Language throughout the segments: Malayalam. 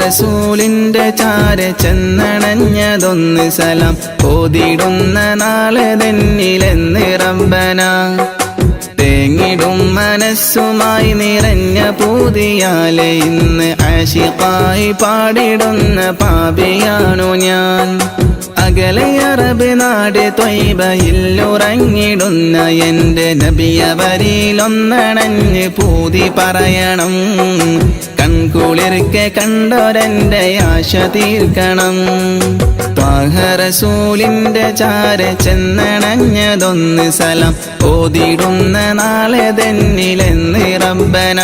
റസൂലിന്റെ ചാര ചെന്നണഞ്ഞതൊന്ന് സലാം ഓതിടുന്ന നാളെ തന്നിലെന്ന് റബ്ബന തേങ്ങിടും മനസ്സുമായി നിറഞ്ഞ പൂതിയാലെ ഇന്ന് ആശിഖായി പാടിടുന്ന പാപിയാണു ഞാൻ. അകലെ അറബ് നാട് ത്വയ്ബയിലുറങ്ങിടുന്ന എന്റെ നബിയവരിലൊന്നണഞ്ഞ് പൂതി പറയണം. കൺകുളിർക്കെ കണ്ടൊരെന്റെ ആശ തീർക്കണം. ത്വാഹ റസൂലിന്റെ ചാര ചെന്നണഞ്ഞതൊന്ന് സലാം ഓതിടുന്ന നാളെ തന്നിലെന്ന് റബ്ബന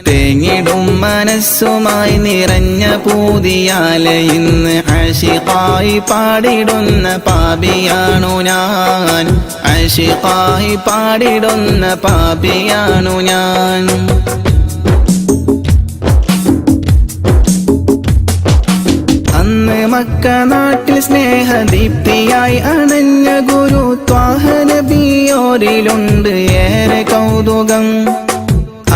തേങ്ങിടും മനസ്സുമായി നിറഞ്ഞ പൂതിയാലെ ഇന്ന് ആശിഖായി പാടിടുന്ന പാപിയാണു ഞാൻ. ആശിഖായി പാടിടുന്ന പാപിയാണു ഞാൻ. അന്ന് മക്ക നാട്ടിൽ സ്നേഹദീപ്തിയായി അണഞ്ഞ ഗുരു കൗതുകം.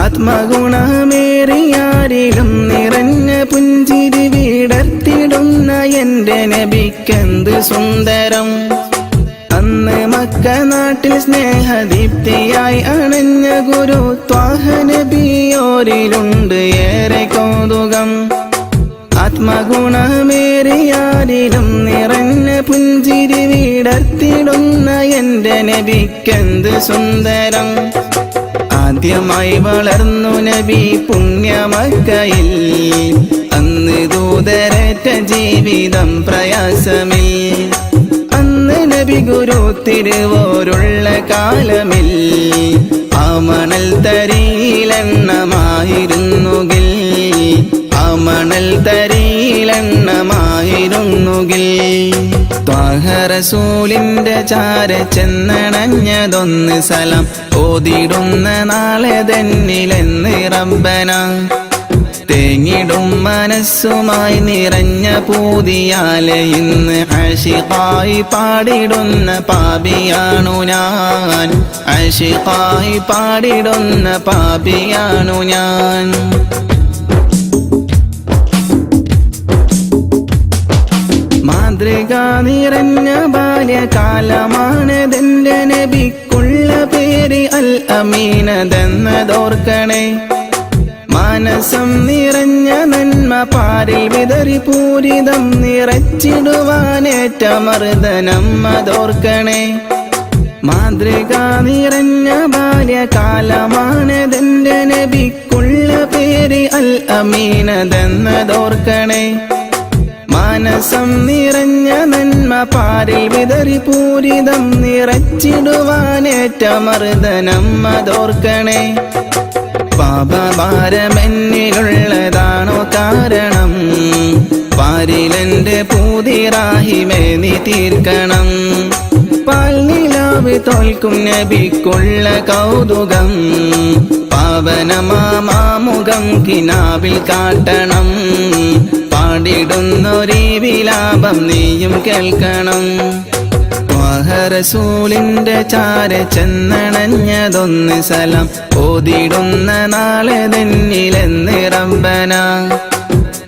ആത്മഗുണമേറിയാരിലും നിറഞ്ഞ പുഞ്ചിരി വിടർത്തിടുന്ന എന്റെ നബിക്കെന്ത് സുന്ദരം. അന്ന് മക്ക നാട്ടിൽ സ്നേഹദീപ്തിയായി അണഞ്ഞ ഗുരു ത്വാഹ നബിയോരിലുണ്ട് ഏറെ കൗതുകം. ആത്മഗുണമേറിയാരിലും നിറഞ്ഞ പുഞ്ചിരി വിടർത്തിടുന്ന എന്റെ നബിക്കെന്ത് സുന്ദരം. ആദ്യമായി വളർന്നു നബി പുണ്യമക്കയിൽ, അന്ന് ദൂതരേറ്റ ജീവിതം പ്രയാസമിൽ. അന്ന് നബി ഗുരു തിരുവോരുള്ള കാലമിൽ, ആ മണൽ തരിയിലെണ്ണമായിരുന്നുകിൽ, ആ മണൽ തരിയിലെണ്ണമായിരുന്നുകിൽ. ത്വാഹ റസൂലിന്റെ ചാര ചെന്നണഞ്ഞതൊന്ന് സലാം ഓതിടുന്ന നാളെ തന്നിലെന്ന് റബ്ബന. തേങ്ങിടും മനസ്സുമായി നിറഞ്ഞ പൂതിയാലെ ഇന്ന് ആശിഖായി പാടിടുന്ന പാപിയാണു ഞാൻ, ആശിഖായി പാടിടുന്ന പാപിയാണു ഞാൻ. മാതൃക നിറഞ്ഞ ബാല്യകാലമാണതെന്റെ നബിക്കുള്ള പേര് അൽ അമീനതെന്നതോർക്കണേ. മാനസം നിറഞ്ഞ നന്മ പാരിൽ വിതറി പൂരിതം നിറച്ചിടുവാനേറ്റ മർദ്ദനം അതോർക്കണേ. മാതൃക നിറഞ്ഞ ബാല്യകാലമാണതെന്റെ നബിക്കുള്ള പേര് അൽ അമീനതെന്നതോർക്കണേ. മാനസം നിറഞ്ഞ നന്മ പാരിൽ വിതറി പൂരിതം നിറച്ചിടുവാനേറ്റ മർദ്ദനം അതോർക്കണേ. പാപഭാരമെന്നിലുള്ളതാണോ കാരണം, പാരിലെന്റെ പൂതിറാഹിമേ നീ തീർക്കണം. പാൽനിലാവ് തോൽക്കും നബിക്കുള്ള കൗതുകം, പാവനമാമുഖം കിനാവിൽ കാട്ടണം. പാടിടുന്നൊരീ വിലാപം നീയും കേൾക്കണം. ത്വാഹ റസൂലിന്റെ ചാര ചെന്നണഞ്ഞതൊന്ന് സലാം ഓതിടുന്ന നാളെ തന്നിലെന്ന് റബ്ബന.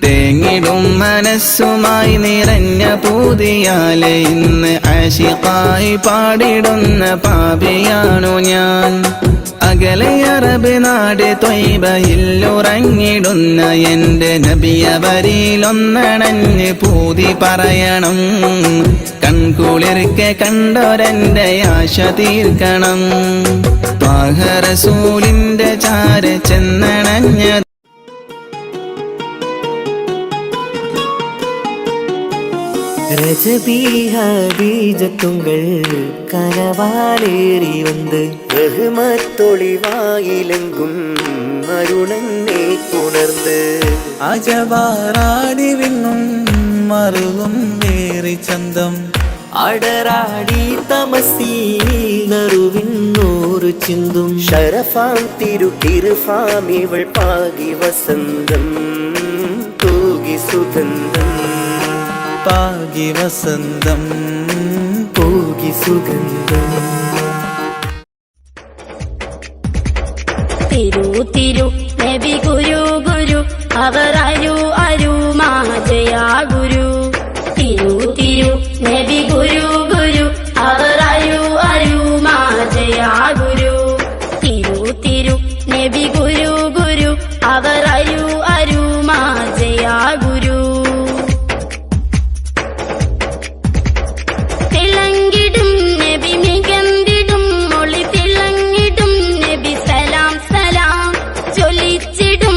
തേങ്ങിടും മനസ്സുമായി നിറഞ്ഞ പൂതിയാലെ ഇന്ന് ആശിഖായി പാടിടുന്ന പാപിയാണു ഞാൻ. അകലെ അറബ് നാട് ത്വയ്ബയിൽ ഉറങ്ങിടുന്ന എന്റെ നബിയവരിലൊന്നണഞ്ഞ് പൂതി പറയണം. കൺകുളിർക്കെ കണ്ടോരെന്റെ ആശ തീർക്കണം. ത്വാഹ റസൂലിന്റെ ചാര ചെന്നണഞ്ഞ ரஜபி ஹதீஜத்துங்கள் கனவாலேறி வந்து ரஹ்மத்தொளிவாயிலெங்கும் அருணன்னே உணர்ந்து അജവാറാടി വിണ്ണും മറുകും വേറി ചന്തം അടരാടി തമസീൽ നറുവിന്നൂറ് ചിന്തും ഷറഫാം തിരുകിർഫാം ഇവൾ പാകി വസന്തം തൂകി സുഗന്ധം പാകി വസന്തം പോകി സുഗന്ധം. തിരു തിരു നബി ഗുരു ഗുരു അവർ അരു അരു മാജയാ ഗുരു. തിരു തിരു നബി ഗുരു ഗുരു അവർ അരു അരു മാജയാ ഗുരു. തിരു തിരു നബി ഗുരു ഗുരു അവർ അരു അരു മാജയാ ഗുരു. തിളങ്ങിടും നബി മികന്തിടും മൊളി തിളങ്ങിടും നബി സലാം സലാം ചൊല്ലിച്ചിടും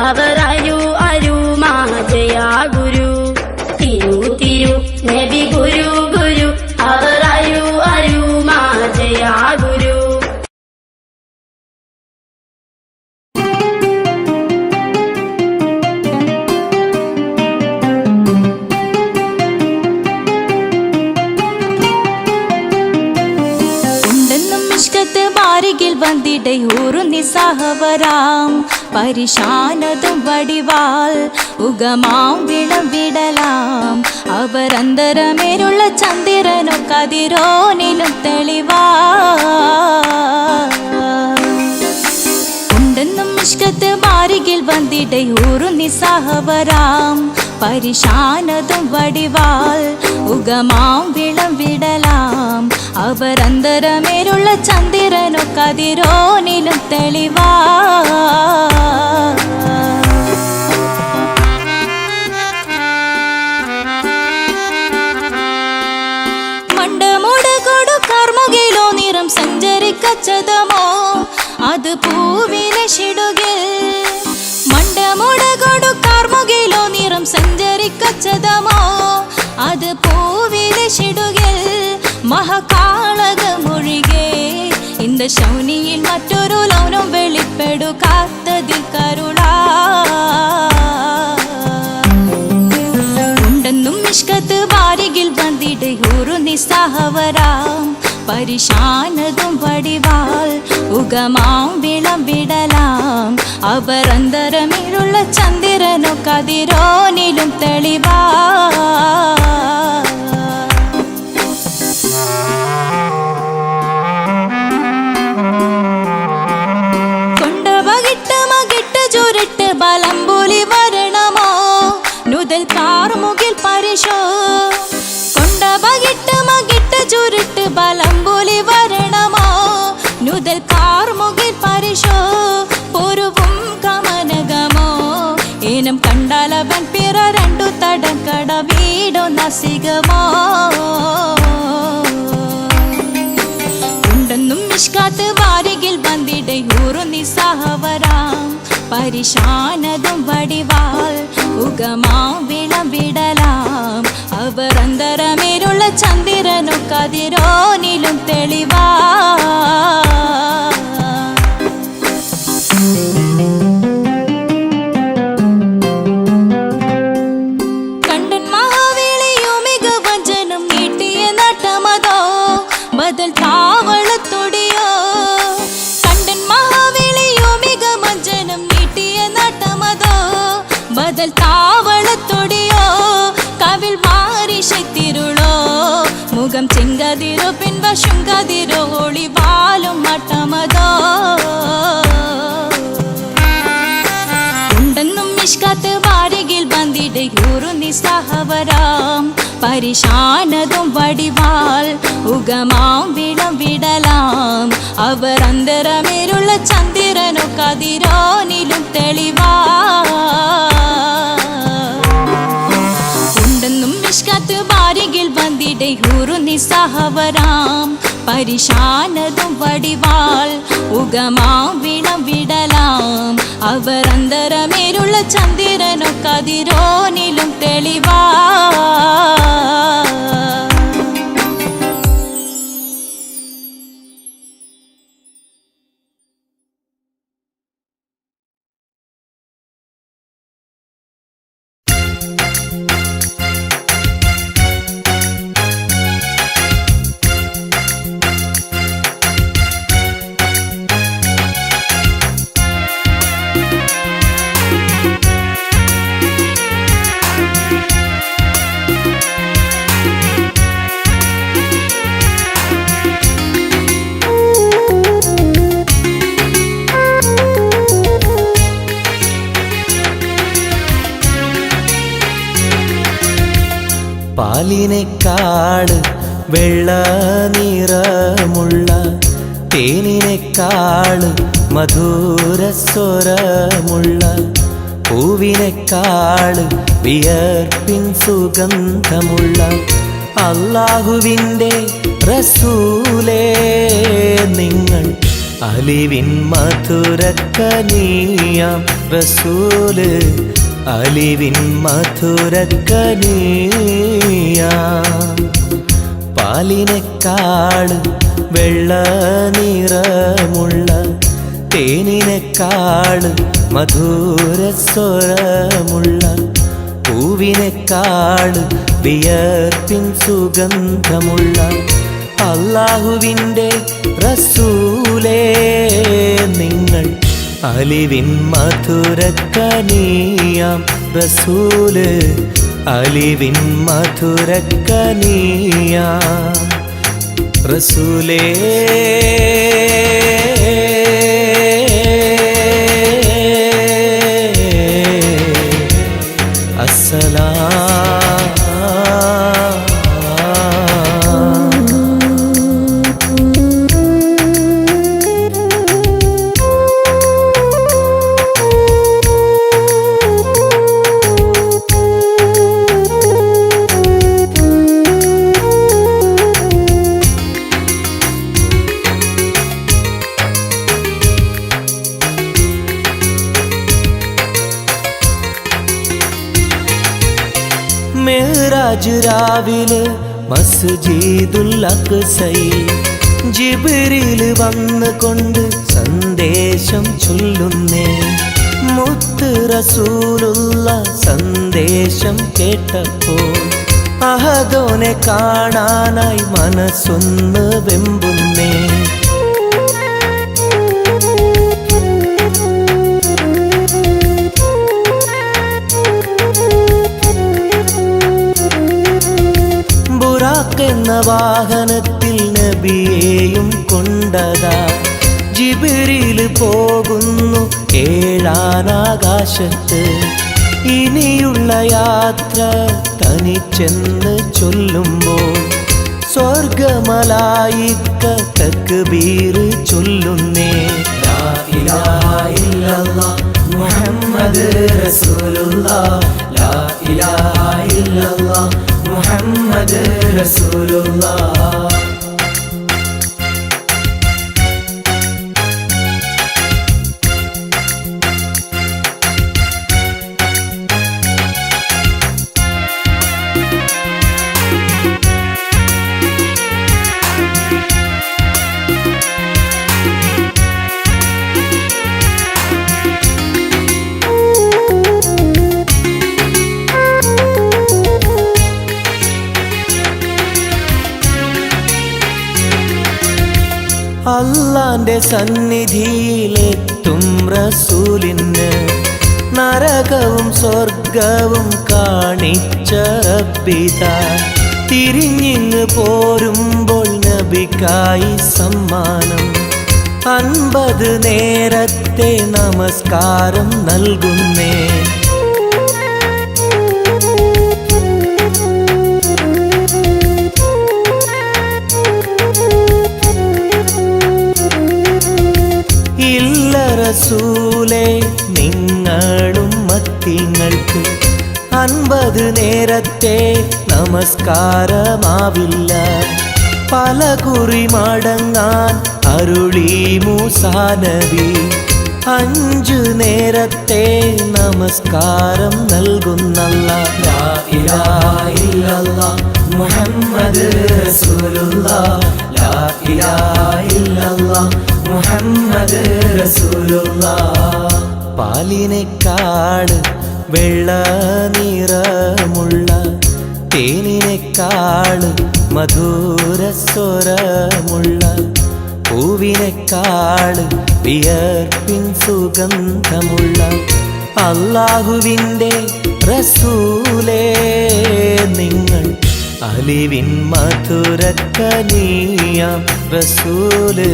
അവരരു അരുമാ ജയാ ഗുരു തിരു നബി ഗുരു ഗുരു അവരരു അരുമാ ജയാ ഗുരു ബാരികിൽ വന്നിടை ഒരു നിസ്സഹവരാം പരിശാനതും വടിവാൾ ഉഗമാം വിളവിടലാം അവരന്തരമേലുള്ള ചന്ദ്രനോ കതിരോനിലും തെളിവാ ഉണ്ടെന്നും ഇഷ്കത്ത് ബാരികിൽ വന്നിടை ഒരു നിസ്സഹവരാം പരിശാനതും വടിവാൾ ഉഗമാം വിളവിടലാം അവരന്തരമേലുള്ള ചന്ദ്രനോ കതിരോനിലും തെളിവാ മണ്ടമുടകൊടു കാർമുകിലോ നിറം സഞ്ചരിക്കച്ചതമോ അത് പൂവിലെ ഷിടുകിൽ മണ്ടമുടകൊടു കാർമുകിലോ നിറം സഞ്ചരിക്കച്ചതമോ അത് പൂവിലെ ഷിടുകിൽ മഹാകാളകമൊഴികെ இந்த ശൗനിയിൽ മറ്റൊരു ലൗനം വെളിപ്പെടു കാത്തതിൽ കരുളാ ഉണ്ടെന്നും നിഷ്കത്ത് വാരികിൽ വന്നിടை ഒരു നിസ്സഹവരാം പരിശാനതും വടിവാൾ ഉഗമാം വിളവിടലാം അവരന്തരമിലുള്ള ചന്ദ്രനോ കതിരോനിലും തെളിവാ ബലംബുലി വരണമോ നുതൽ കാർമുകിൽ പരിശോ കൊണ്ടപകിട്ട് മകിട്ട് ചുരുട്ട് ബലംബുലി വരണമോ നുതൽ കാർമുകിൽ പരിശോ പൊരുവും കമനകമോ ഏനം കണ്ടാലവൻ പിറ രണ്ടു തടക്കട വീടോ നസികമോ ഉണ്ടെന്നും നിഷ്കാത്ത് വാരികിൽ വന്നിടை ഒരു നിസ്സഹവരാം പരിശാനതും വടിവാൾ ഉഗമാം വിളവിടലാം അവരന്തരമേലുള്ള ചന്ദ്രനോ കതിരോനിലും തെളിവാ കണ്ടൻ മഹാവേളിയോ മികവഞ്ചനും നീട്ടിയ നട്ടമതോ ബദൽ താവളത്തൊടിയോ കണ്ടൻ മഹാവേളിയോ മികവഞ്ചനം നീട്ടിയ നട്ടമതോ ബദൽ താവളത്തൊടിയോ കവിൽ മാറി ശക്തിരുളോ മുഖം ചെങ്കതിരോ പിൻവശം കതിരോ ഒളിവാലും മട്ടമതോ ഉണ്ടെന്നും നിഷ്കാത്ത് വാരികിൽ വന്നിടை ഒരു നിസ്സഹവരാം പരിശാനതും വടിവാൾ ഉഗമാം വിളവിടലാം അവരന്തരമേലുള്ള ചന്ദ്രനോ കതിരോനിലും തെളിവാ ഉണ്ടെന്നും നിഷ്കാത്ത് വാരികിൽ വന്നിടை ഒരു നിസ്സഹവരാം പരിശാനതും വടിവാൾ ഉഗമാം വിളവിടലാം അവരന്തരമേലുള്ള ചന്ദ്രനോ കതിരോനിലും തെളിവാ പാലിനേക്കാൾ വെള്ള നിറമുള്ള തേനിനേക്കാൾ മധുരസ്വരമുള്ള പൂവിനേക്കാൾ വിയർപ്പിൻ സുഗന്ധമുള്ള അല്ലാഹുവിൻ്റെ റസൂലേ നിങ്ങൾ അലിവിൻ മധുരക്കനിയാം റസൂല് അലിവിൻ മധുരക്കനിയാം പാലിനെക്കാട് വെള്ള നിറമുള്ള തേനിനെക്കാട് മധുരസ്വരമുള്ള പൂവിനെക്കാട് വിയർപ്പിൻ സുഗന്ധമുള്ള അല്ലാഹുവിൻ്റെ റസൂലേ നിങ്ങൾ അലിവിൻ മധുരക്കനിയാം റസൂല് അലിവിൻ മധുരക്കനിയാം റസൂലേ മിഅ്റാജ് രാവിലെ മസ്ജിദുൽ അഖ്സയിൽ ജിബ്രീൽ വന്നുകൊണ്ട് സന്ദേശം ചൊല്ലുന്നേ മുത്ത് റസൂലുള്ള സന്ദേശം കേട്ടപ്പോൾ അഹദോനെ കാണാനായി മനസ്സൊന്ന് വെമ്പുന്നേ എന്ന വാഹനത്തിൽ നബിയെയും കൊണ്ടതാ ജിബ്രീൽ പോകുന്നു ഏഴാനാകാശത്ത് ഇനിയുള്ള യാത്ര തനിച്ചെന്ന് ചൊല്ലുമ്പോൾ സ്വർഗമലായിക്ക തക്ബീർ ചൊല്ലുന്നേ ലാ ഇലാഹ ഇല്ലല്ലാഹ് മുഹമ്മദ് റസൂലുള്ളാഹ് ലാ ഇലാഹ ഇല്ലല്ലാഹ് മുഹമ്മദ് റസൂലുള്ളാഹ് അല്ലാന്റെ സന്നിധിയിലെത്തും റസൂലിന് നരകവും സ്വർഗവും കാണിച്ച റബ്ബിതാ തിരിഞ്ഞിങ്ങ് പോരുമ്പോൾ നബിക്കായി സമ്മാനം 50 നേരത്തെ നമസ്കാരം നൽകുന്നേ റസൂലേ നിങ്ങളും മത്തിങ്ങൾക്ക് 50 നേരത്തെ നമസ്കാരമാവില്ല പല കുറി മടങ്ങാൻ അരുളി മൂസാ നബി 5 നേരത്തെ നമസ്കാരം നൽകുന്നല്ലാഹ് ലാ ഇലാഹ ഇല്ലല്ലാഹ് മുഹമ്മദ് റസൂലുള്ളാഹ് ലാ ഇലാഹ ഇല്ലല്ലാഹ് മുഹമ്മദ് റസൂലുള്ളാഹ് പാലിനെക്കാട് വെള്ള നിറമുള്ള തേനിനെക്കാട് മധുരസ്വരമുള്ള പൂവിനെക്കാട് വിയർപ്പിൻ സുഗന്ധമുള്ള അല്ലാഹുവിൻ്റെ റസൂലേ നിങ്ങൾ അലിവിൻ മധുരക്കനിയാം റസൂല്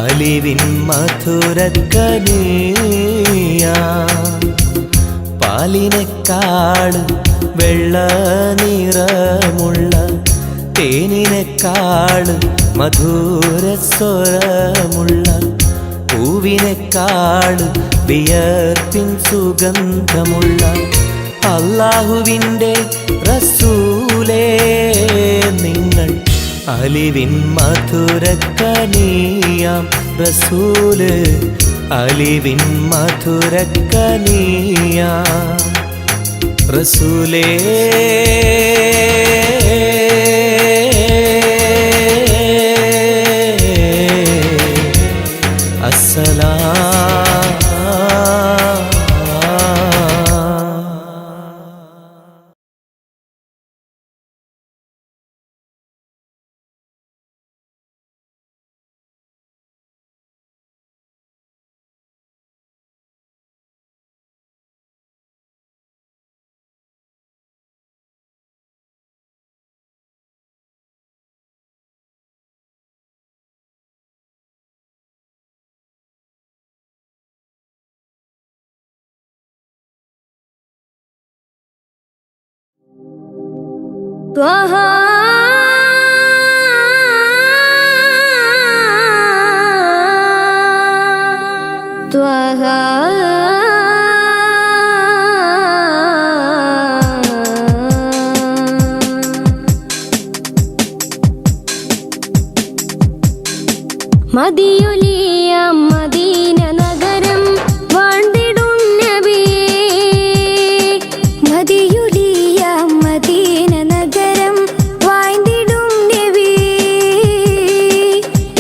അലിവിൻ മധുരക്കനിയാം പാലിനെക്കാട് വെള്ള നിറമുള്ള തേനിനെക്കാട് മധുരസ്വരമുള്ള പൂവിനെക്കാട് വിയർപ്പിൻ സുഗന്ധമുള്ള അല്ലാഹുവിൻ്റെ റസൂലേ നിങ്ങൾ അലിവിൻ മധുരക്കനിയാം റസൂല് അലിവിൻ മധുരക്കനിയ റസൂലേ ത്വഹ ത്വഹ മദിയൊലിയ മദീന നഗരം വാഴ്ന്നിടും നബിയേ മദിയൊലിയ മദീന നഗരം വാഴ്ന്നിടും നബിയേ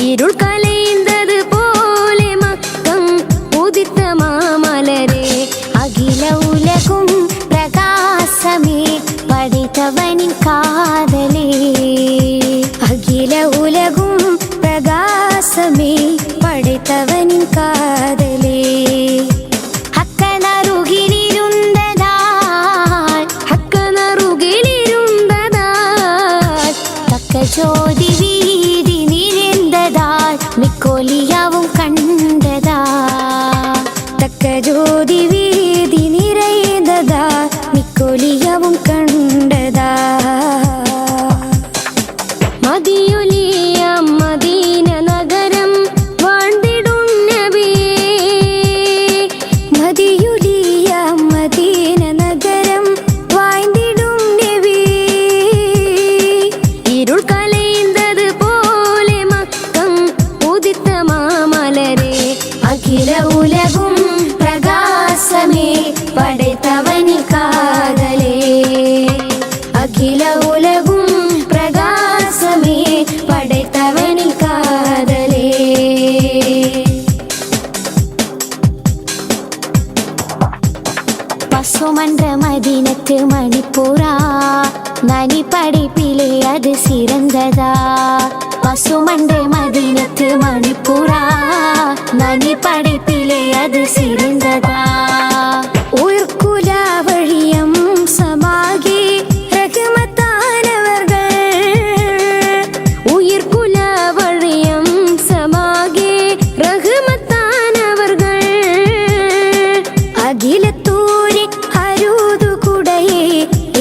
ഇരുൾ കലൈന്തത് പോലെ മക്കം ഉദിത്ത മാമലരെ അഖില ഉലകും പ്രകാശമേ പഠിത്തവനിൻ കാതലേ അഖില ഉലകും പ്രകാശമേ പடைத்தവനിൻ കാതലേ ഹക്കനറുകിലിരുന്നതാൽ തക്ക ജ്യോതി വീതി നിരന്തതാൽ മിക്കോലിയാവും കണ്ടതാ തക്ക ജ്യോതി വീതി നിറയുന്നതാൽ മിക്കോലിയാവും കണ്ടതാ മദിയൊലിയ മദീന നഗരം വാഴ്ന്നിടും നബിയേ മദിയൊലിയ മദീന നഗരം വാഴ്ന്നിടും നബിയേ ഇരുൾ കലൈന്തത് പോലെ മക്കം ഉദിത്ത മാമലരെ അഖില ഉലകും പ്രകാശമേ പடைத்தവനിൻ കാതലേ അഖില ഉലകും പ്രകാശമേ പடைத்தവനിൻ കാതലേ പസുമன்ற മദീനത്ത് മണിപ്പൂറ നനി പഠിപ്പിലെ അത് സിറந்ததா പസുമன்ற മദീനത്ത് മണിപ്പൂറ നനി പഠിപ്പിലെ അത് സിറந்ததா ഉയർക്കുല വഴിയം സമാകെ റഹ്മത്താനവർകൾ ഉയർക്കുല വഴിയം സമാകെ റഹ്മത്താനവർകൾ അഖിലത്തൂരി അരുതു കുടയേ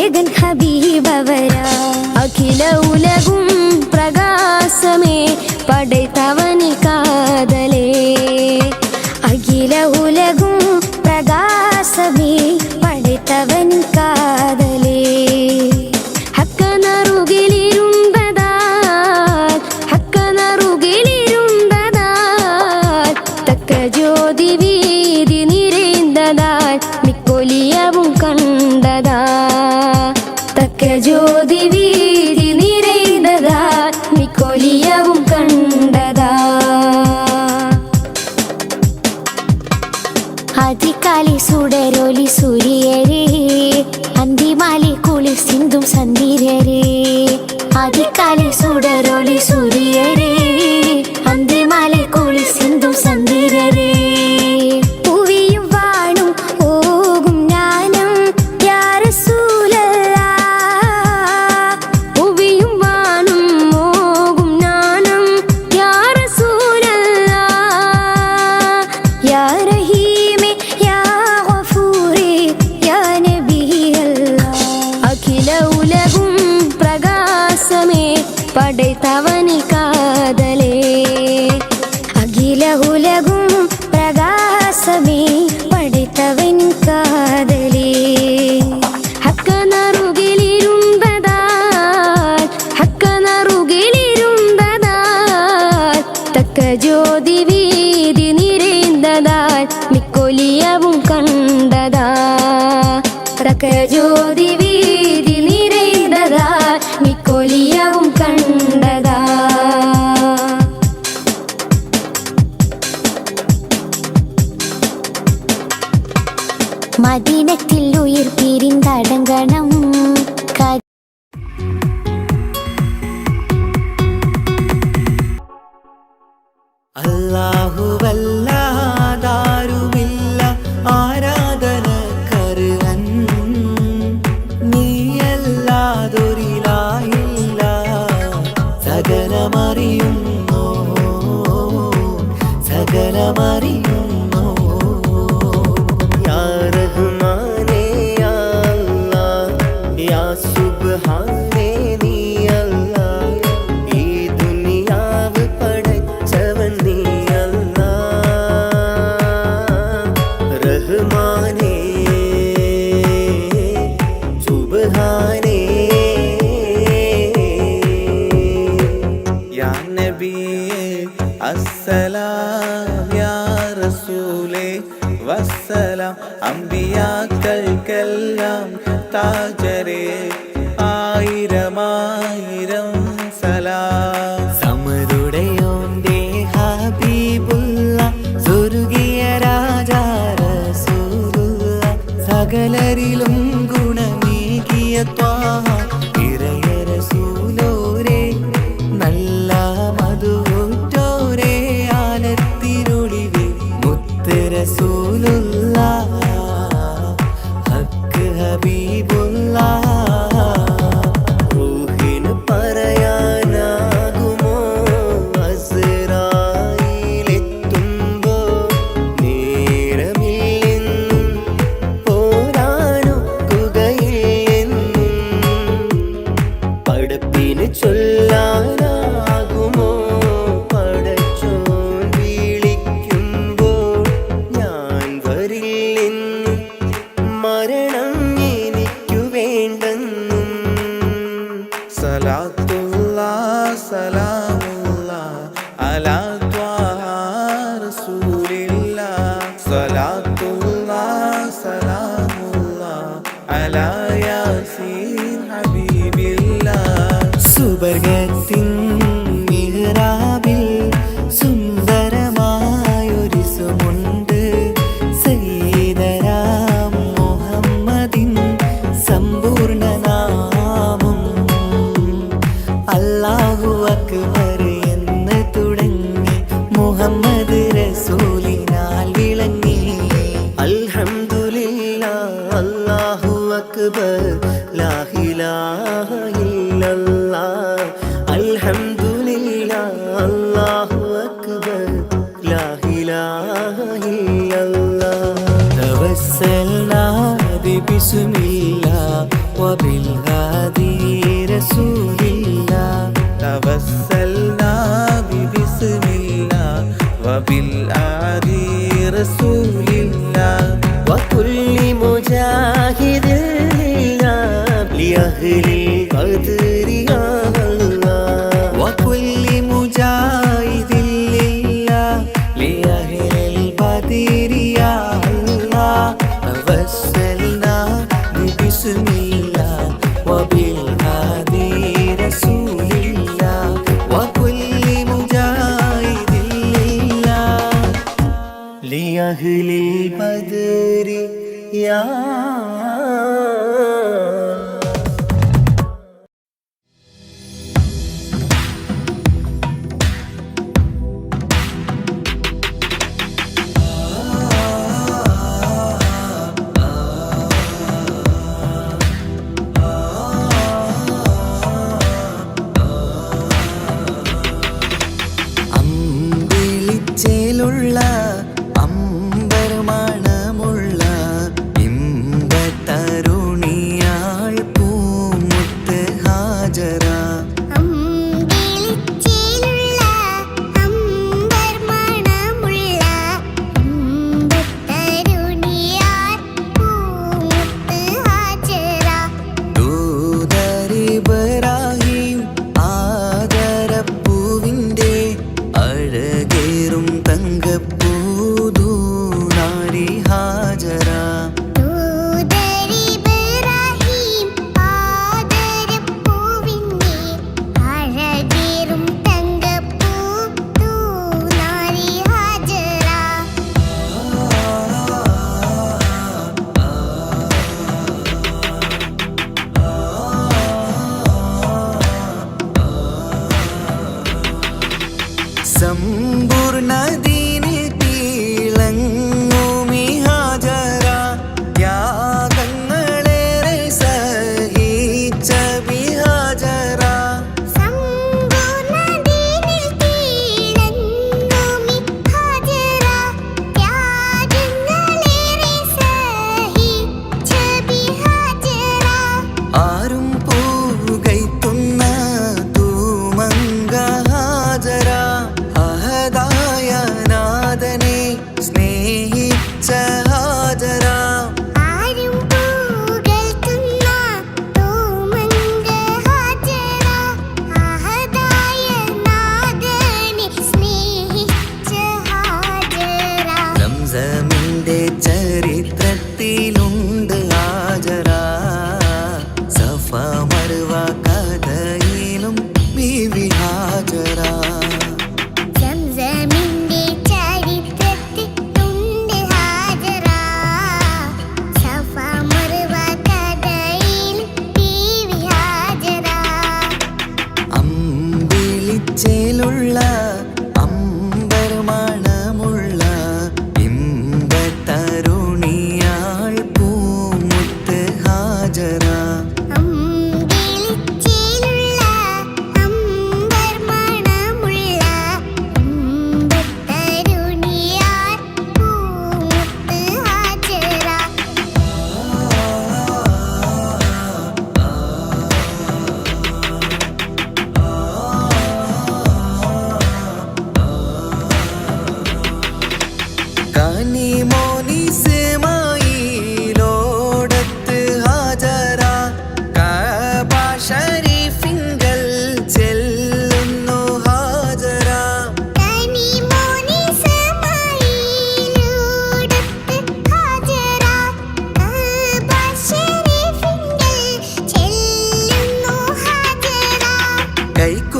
ഏകൻ ഹബീബവര അഖില ഉലകും പ്രകാശമേ പடைத்தവനിൻ കാതലേ അഖില ഉലകും പ്രകാശമേ പடைத்தവനിൻ കാതലേ ഹക്കനറുകിലിരുന്നതാൽ തക്ക ജ്യോതി വീതി നിറയുന്നതാൽ മിക്കൊലിയവും കണ്ടതാ തക്ക ജ്യോതി വീതി നിറയുന്നതാൽ മിക്കൊലിയവും കണ്ടതാ അതികാലി സുടരൊലി സൂര്യരേ അന്തിമാലി കുളി സിന്ധും സന്ധിരരേ അതികാലി സുടരൊലി സൂര്യരേ അന്തിമാലി കുളി സിന്ധും സന്ധിരരേ പുവിയും വാണും ഓകും ജ്ഞാനം യാ റസൂലല്ലാഹ് തക്കജ്യോതി വീതി നിറയുന്നതാ മിക്കൊലിയവും കണ്ടതാ മദീനത്തിൽ ഉയിർ പിരിന്തടങ്ങണം അല്ലാഹുവല്ലാതാരുമില്ല ആരാധനക്കർഹൻ നീയല്ലാതൊരിലായില്ല സകലമറിയുന്നു സകലമറിയുന്നു യാ റഹ്മാനേ യാ അല്ലാഹ് യാ സുബ്ഹാനേ നീ അല്ലാഹ് ഈ ദുനിയാവ് പടച്ചവൻ നീ അല്ലാഹ് റഹ്മാനേ സുബ്ഹാനേ യാ നബിയേ അസ്സലാം യാ റസൂലേ വസ്സലാം അമ്പിയാക്കൾക്കെല്ലാം താജരേ ആയിരമായിരം സലാം സമരുടയോന്റെ ഹബീബുള്ള സ്വർഗീയ രാജാ റസൂലുള്ള സകലരിലും ഗുണമേകിയ ത്വാഹ ഇറയ റസൂലോരേ നല്ല മധുറ്റോരേ ആലത്തിനൊളിവേ മുത്ത് റസൂലുള്ള ഹക്ക് ഹബീബുള്ള റൂഹിന് പറയാനാകുമോ അസ്റായിലെത്തുമ്പോ നേരമില്ലെന്നും പോരാനൊക്കുകയില്ലെന്നും പടപ്പിന് ചൊല്ലാനാകുമോ പടച്ചോൻ വിളിക്കുമ്പോൾ ഞാൻ വരില്ലെന്നും മരണം എനിക്കു വേണ്ടെന്നും സലാത്തുല്ലാഹ് സലാമുല്ലാഹ് അലാ ത്വാഹ റസൂലില്ലാഹ് സലാത്തുല്ലാഹ് സലാമുല്ലാഹ് അലാ യാസീൻ ഹബീബില്ലാഹ് സുബർഗത്തിൻ മിഹ്റാബിൽ സുന്ദരമായൊരു സുമുണ്ട് സയ്യിദനാം മുഹമ്മദിൻ സമ്പൂർണ്ണ നാമം അല്ലാഹു അക്ബർ എന്ന് തുടങ്ങി മുഹമ്മദ് റസൂലിനാൽ വിളങ്ങി അൽഹംദുലില്ലാഹ് അല്ലാഹു അക്ബർ ലാ ഇലാഹ ഇല്ലല്ലാഹ് അൽഹംദുലില്ലാഹ് അല്ലാഹു അക്ബർ ലാ ഇലാഹ ഇല്ലല്ലാഹ് തവസ്സൽനാ ബിസ്മില്ലാഹ് വബിൽ ഹാദി റസൂലില്ലാഹ് توسلنا ببسم الله وبالآدي رسول الله وكل مجاهد لله لأهل القدر يا الله وكل مجاهد لله لأهل البدر يا الله توسلنا ببسم الله وبالهادي رسول الله وكل مجاهد لله لأهل البدر يا അമ്പരമണമുള്ള ഇമ്പത്ത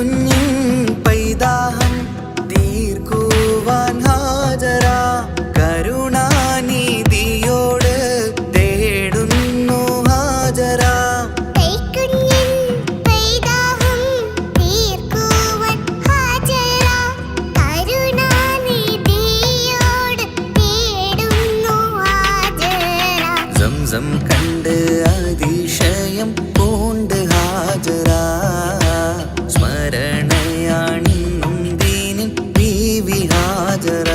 കൈക്കുഞ്ഞിൻ പൈതാഹം തീർക്കുവാൻ ഹാജര കരുണാനിധിയോട് തേടുന്നു ഹാജര. സംസം കണ്ട് അതിശയം പൂണ്ട് ഹാജര സ്മരണയാണിന്നും ദീനിൻ ബീവി ഹാജര.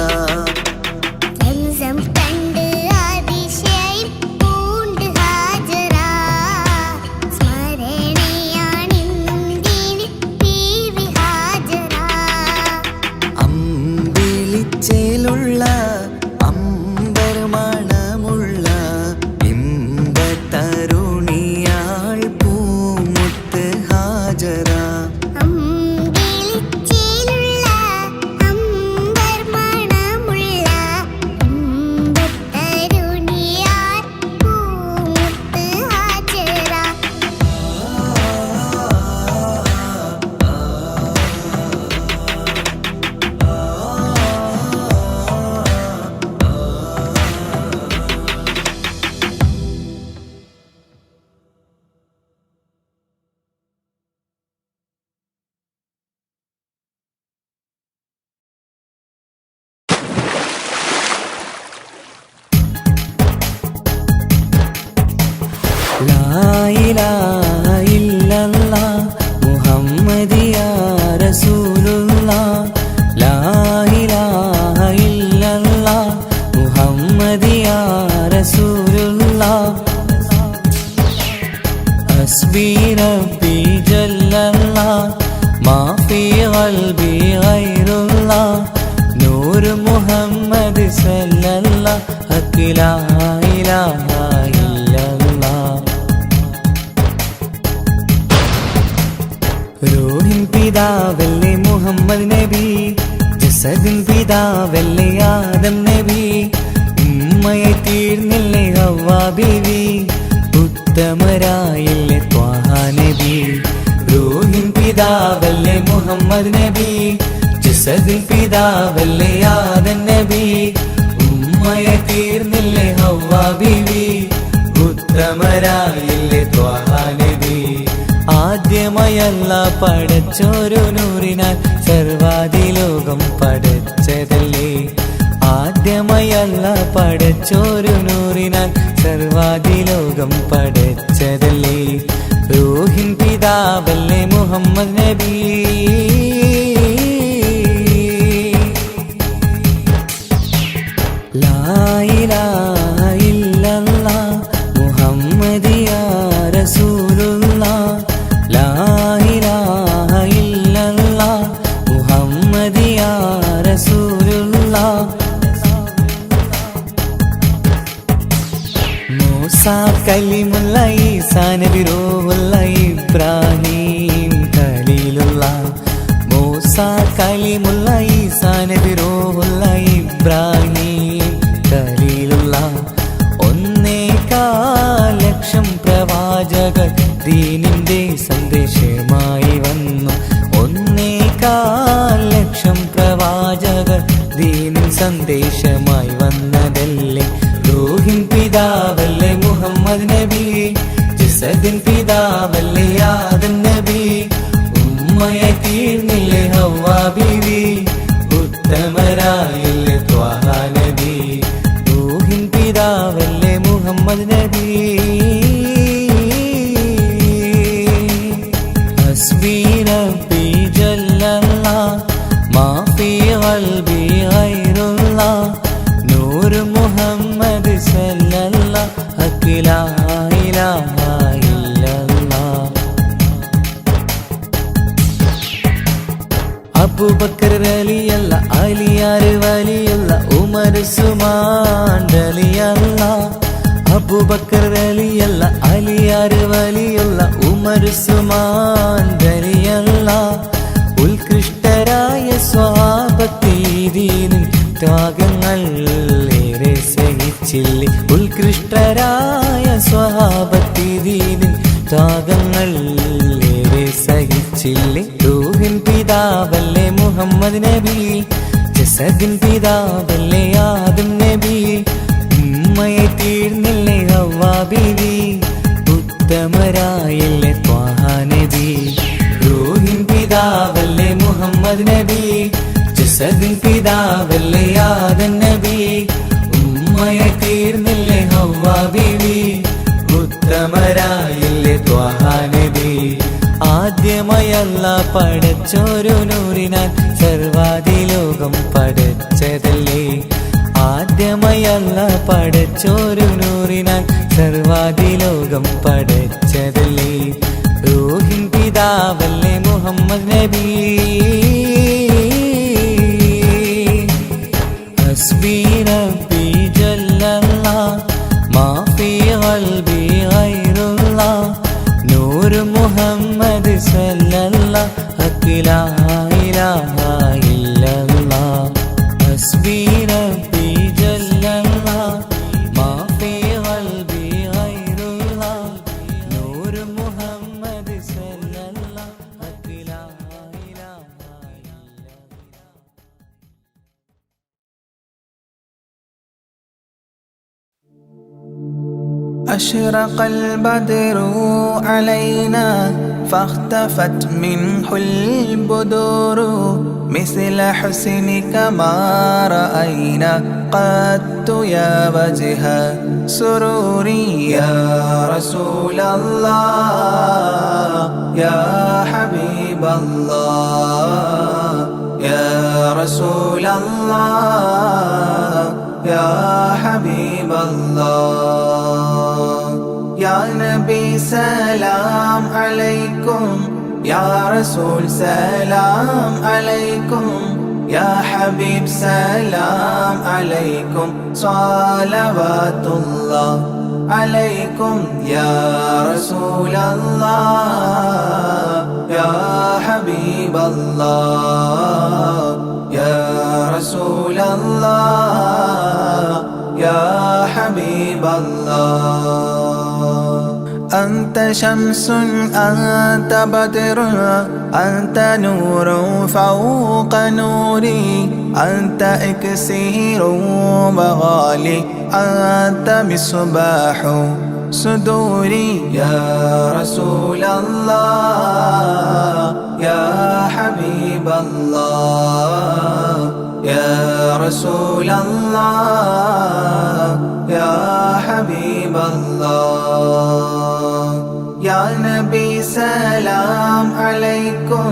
അമ്പിളിച്ചേലുള്ള അമ്പർമണമുള്ള ഇമ്പത്തരുണിയാൾ പൂമുത്ത് ഹാജര. ലാ ഇലാഹ ഇല്ലല്ലാഹ് മുഹമ്മദിയാ റസൂലുള്ളാഹ്. ലാ ഇലാഹ ഇല്ലല്ലാഹ് മുഹമ്മദിയാ റസൂലുള്ളാഹ്. ഹസ്ബി റബ്ബി ജല്ലല്ലാഹ് മാ ഫീ ഖൽബി ഗൈറുല്ലാഹ്. നൂർ മുഹമ്മദ് സല്ലല്ലാഹ് ഹഖ് ലാ ഇലാഹ റൂഹിൻ പിതാവല്ലേ മുഹമ്മദ് നബി, ജസദിൻ പിതാവല്ലേ ആദം നബി, ഉമ്മയെ തീർന്നില്ലേ ഹവ്വാ ബീവി, ഉത്തമരായില്ലേ ത്വാഹ നബി. റൂഹിൻ പിതാവല്ലേ മുഹമ്മദ് നബി, ജസദിൻ പിതാവല്ലേ ആദം നബി, ഉമ്മയെ തീർന്നില്ലേ ഹവ്വാ ബീവി, ഉത്തമരായില്ലേ ത്വാഹ നബി. ആദ്യമയല്ല പടച്ചോരു നൂറിനാൽ സർവാദിലോകം പടച്ചതല്ലേ. ആദ്യമയല്ല പടച്ചോരു നൂറിനാൽ സർവാദിലോകം പടച്ചതല്ലേ. റൂഹിൻ പിതാവല്ലേ മുഹമ്മദ് നബി. ലാ ഇലാഹ ഇല്ലല്ലാഹ് മുഹമ്മദിയാ റസൂലുള്ളാഹ്. ലാ ഇലാഹ ഇല്ലല്ലാഹ് മുഹമ്മദിയാ റസൂലുള്ളാഹ്. മൂസാ കലിമുള്ള ഈസാ നബി റൂഹുള്ള ഇബ്രാഹിം ഖലീലുള്ളാഹ്. മൂസാ കലിമുള്ള ഈസാ നബി റൂഹുള്ള ഇബ്രാഹിം ഖലീലുള്ളാഹ്. 1.25 ലക്ഷം പ്രവാചകർ ദീനിന്റെ സന്ദേശമായി വന്നു. 1.25 ലക്ഷം പ്രവാചകർ ദീനിൻ സന്ദേശമായി വന്നതല്ലേ. റൂഹിൻ പിതാവല്ലേ മുഹമ്മദ് നബി, ജസദിൻ പിതാവല്ലേ ആദം നബി, ഉമ്മയെ തീർന്നില്ലേ ഹവ്വാ ബീവി, ഉത്തമരായില്ലേ ത്വാഹ നബി. റൂഹിൻ പിതാവല്ലേ മുഹമ്മദ് നബി. ഹസ്ബി റബ്ബി ജല്ലല്ലാഹ് മാ ഫീ ഖൽബി ഗൈറുല്ലാഹ്. നൂർ മുഹമ്മദ് സല്ലല്ലാഹ് ഹഖ് ലാ ഇലാഹ ഇല്ലല്ലാഹ്. അബൂബക്കർ റളിയല്ല അലിയാർ വലിയല്ല ഉമർ ഉസ്മാൻ റളിയല്ല. അബൂബക്കർ റളിയല്ല അലിയാർ വലിയല്ല ഉമർ ഉസ്മാൻ റളിയല്ല. ഉത്കൃഷ്ടരായ സ്വഹാബത്തീദീനിൻ ത്യാഗങ്ങൾ ഏറെ സഹിച്ചില്ലേ. ഉത്കൃഷ്ടരായ സ്വഹാബത്തീദീനിൻ ത്യാഗങ്ങൾ ഏറെ സഹിച്ചില്ലേ. റൂഹിൻ പിതാവല്ലേ മുഹമ്മദ് നബി, ജസദിൻ പിതാവല്ലേ ആദം നബി, ഉമ്മയെ തീർന്നില്ലേ ഹവ്വാ ബീവി, ഉത്തമരായില്ലേ ത്വാഹ നബി. റൂഹിൻ പിതാവല്ലേ മുഹമ്മദ് നബി, ജസദിൻ പിതാവല്ലേ ആദം നബി, ഉമ്മയെ തീർന്നില്ലേ ഹവ്വാ ബീവി, ഉത്തമരായില്ലേ ത്വാഹ നബി. ആദ്യമായി അല്ലാഹ് പടച്ചോരു നൂറിനാൽ സർവാദിലോകം പടച്ചതല്ലേ, ആദ്യമായി അല്ലാഹ് പടച്ചോരു നൂറിനാൽ സർവാദിലോകം പടച്ചതല്ലേ. റൂഹിൻ പിതാവല്ലേ മുഹമ്മദ് നബി. ഹസ്ബി റബ്ബി ജല്ലല്ലാഹ് മാ ഫീ ഖൽബി ഗൈറുല്ലാഹ്, നൂറ് മുഹമ്മദ് സല്ലല്ലാഹ്, ഹഖ് ലാ ഇലാഹ ഇല്ലല്ലാഹ്. ഹസ്ബി റബ്ബി ജല്ലല്ലാഹ് മാ ഫീ ഖൽബി ഗൈറുല്ലാഹ്, നൂറ് മുഹമ്മദ് സല്ലല്ലാഹ്, ഹഖ് ലാ ഇലാഹ ഇല്ലല്ലാഹ്. أشرق البدر علينا فاختفت منه البدور، مثل حسنك ما رأينا قط يا وجه سروري. يا رسول الله يا حبيب الله، يا رسول الله يا حبيب الله. يا نبي سلام عليكم، يا رسول سلام عليكم، يا حبيب سلام عليكم، صلوات الله عليكم. يا رسول الله يا حبيب الله، يا رسول الله يا حبيب الله. أنت شمس أنت بدر أنت نور فوق نوري، أنت إكسير وغالي أنت مصباح صدوري. يا رسول الله يا حبيب الله، يا رسول الله يا حبيب الله. يا نبي سلام عليكم،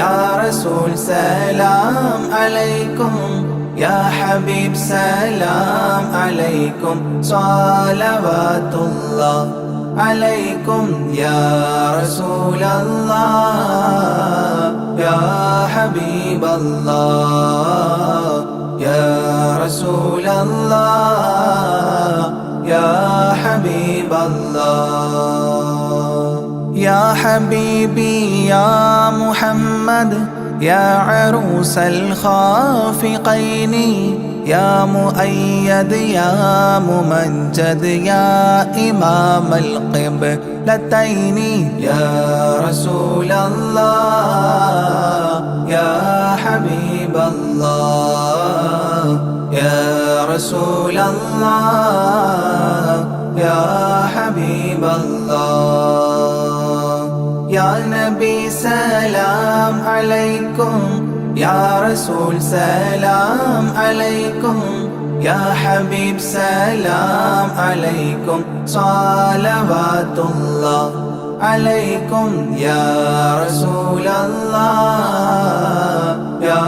يا رسول سلام عليكم، يا حبيب سلام عليكم، صلوات الله عليكم. يا رسول الله يا حبيب الله، يا رسول الله يا حبيب الله. يا حبيبي يا محمد، يا عروس الخافقين، يا مؤيد يا ممجد، يا إمام القبلتين. يا رسول الله يا حبيب الله، يا رسول الله يا حبيب الله. يا نبي سلام عليكم، يا رسول سلام عليكم، يا حبيب سلام عليكم، صلوات الله عليكم. يا رسول الله يا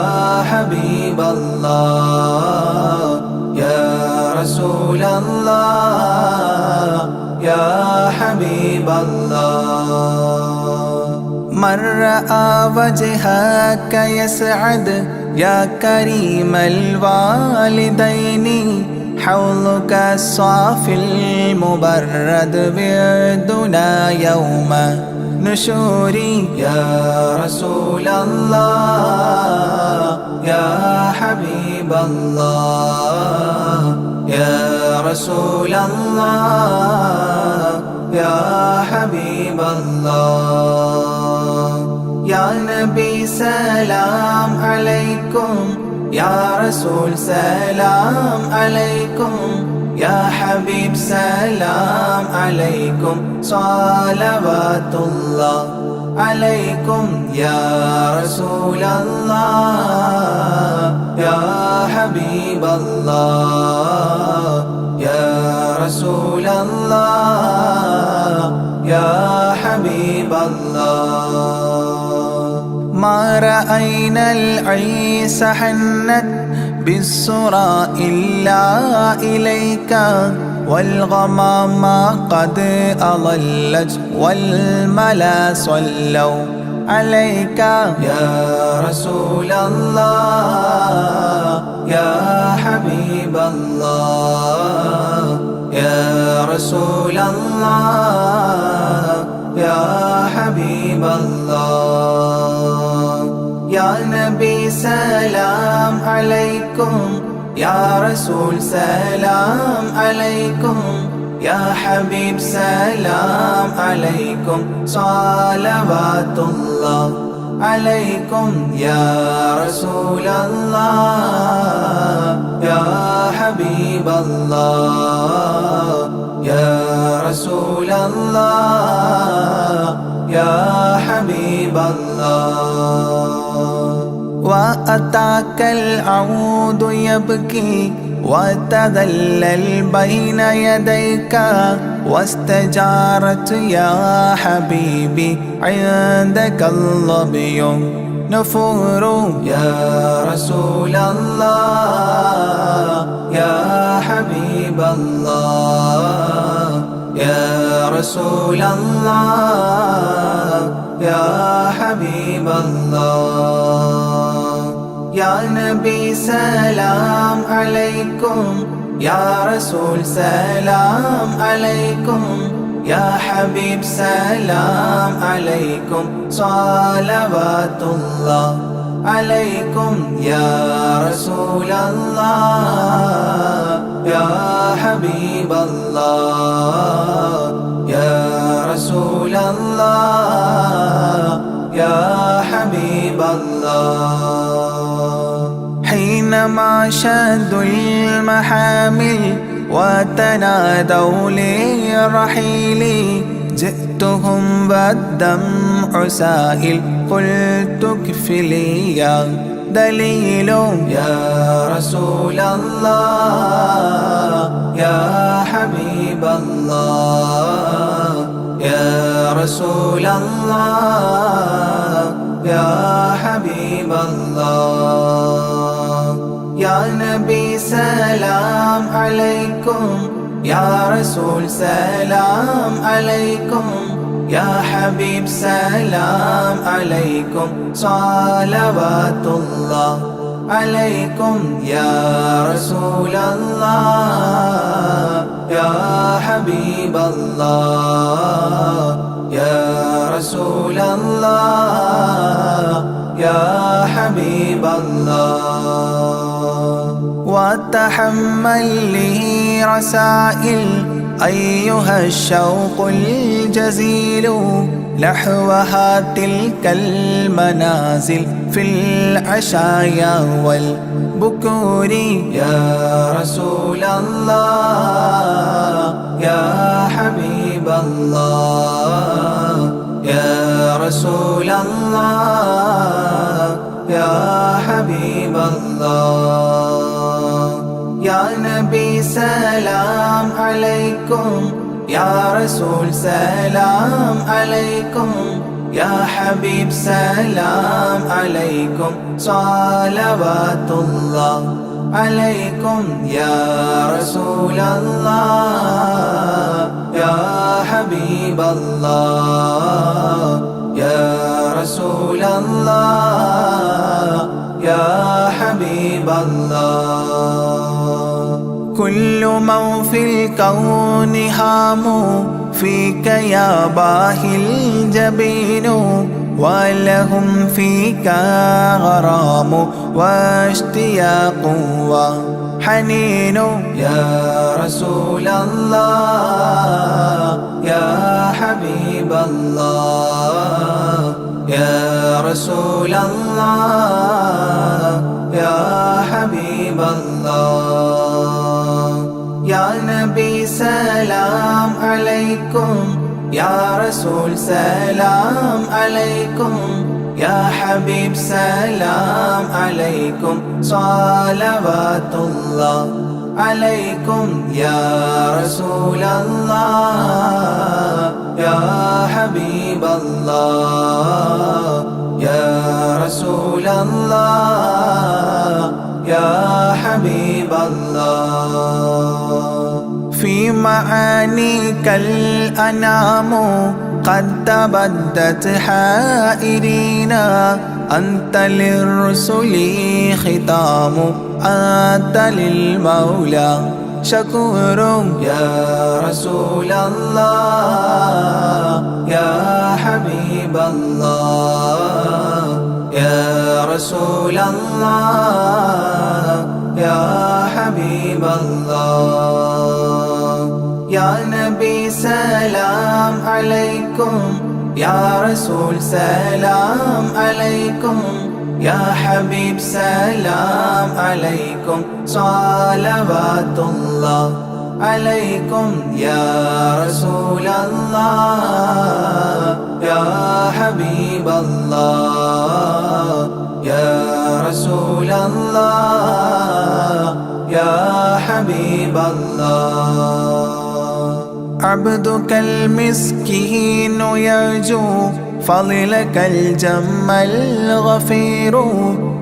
حبيب الله، يا رسول الله يا حبيب الله. من رأى وجهك يسعد يا كريم الوالدين، حوضك الصافي المبرد بردنا يوم نشوري. يا رسول الله يا حبيب الله، يا رسول الله يا حبيب الله. يا نبي سلام رسول سلام عليكم يا حبيب سلام عليكم صلوات الله عليكم يا رسول الله يا حبيب الله يا رسول الله يا حبيب الله ما رأينا العيس حنت بالسرى إلا إليك والغمام قد أضلت والملا صلوا عليك يا رسول الله يا حبيب الله يا رسول الله يا حبيب الله يا نبي سلام عليكم يا رسول سلام عليكم يا حبيب سلام عليكم صلوات الله عليكم يا رسول الله يا حبيب الله يا رسول الله يا حبيب الله وأتاك العود يبكي وتذلل بين يديك واستجارت يا حبيبي عندك الظبي نفور يا رسول الله يا حبيب الله يا رسول الله يا حبيب الله يا نبي سلام عليكم يا رسول سلام عليكم يا حبيب سلام عليكم صلوات الله عليكم يا رسول الله يا حبيب الله يا رسول الله يا حبيب الله حينما شدوا المحامل وتنادوا للرحيل جئتهم والدمع سائل قلت اكفلي يا دليل يا رسول الله يا حبيب الله يا رسول الله يا حبيب الله يا نبي سلام عليكم يا رسول سلام عليكم يا حبيب سلام عليكم صلوات الله عليكم يا رسول الله يا حبيب الله يا رسول الله يا حبيب الله وتحمل لي رسائل أيها الشوق الجزيل نحوها تلك المنازل في العشايا والبكور يا رسول الله يا حبيب الله يا رسول الله يا حبيب الله يا نبي سلام عليكم يا رسول سلام عليكم يا حبيب سلام عليكم صلوات الله عليكم يا رسول الله يا حبيب الله يا رسول الله يا حبيب الله كل من في الكون هام فيك يا باهي الجبين ولهم فيك غرام واشتياق وحنين يا رسول الله يا حبيب الله يا رسول الله يا حبيب حبيب الله يا نبي سلام عليكم يا رسول سلام عليكم يا حبيب سلام عليكم صلوات الله عليكم يا رسول الله يا حبيب الله يا رسول الله يا حبيب الله في معانيك الأنام قد تبدت حائرين أنت للرسل ختام أنت للمولى شكور يا رسول الله يا حبيب الله يا رسول الله يا حبيب الله يا نبي سلام عليكم يا رسول سلام عليكم يا حبيب سلام عليكم صلوات الله عليكم يا رسول الله يا حبيب الله يا رسول الله يا حبيب الله عبدك المسكين يرجو فضلك الجم الغفير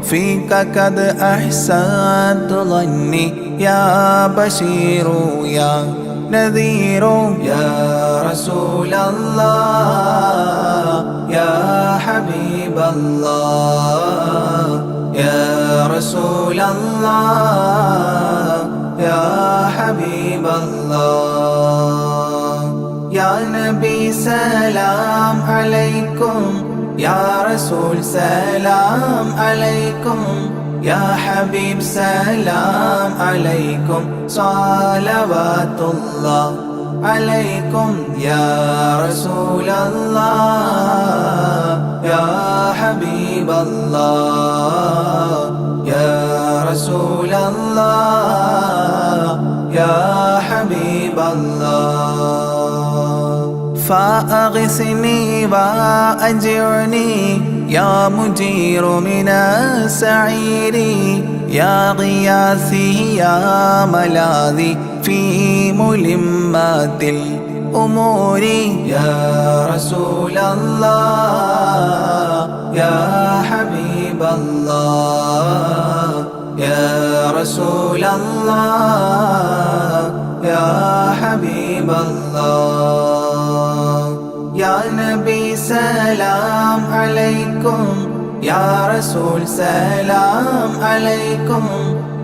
فيك قد أحسنت ظني يا بشير يا نذير يا رسول الله يا حبيب الله يا رسول الله يا حبيب الله يا نبي سلام عليكم يا رسول سلام عليكم يا حبيب سلام عليكم صلوات الله عليكم يا رسول الله يا حبيب الله يا رسول الله يا حبيب الله فأغثني وأجرني يا مجير من السعير يا غياثي يا ملاذي في ملمات الأمور يا رسول الله يا حبيب الله يا رسول الله يا حبيب الله يا نبي سلام عليكم يا رسول سلام عليكم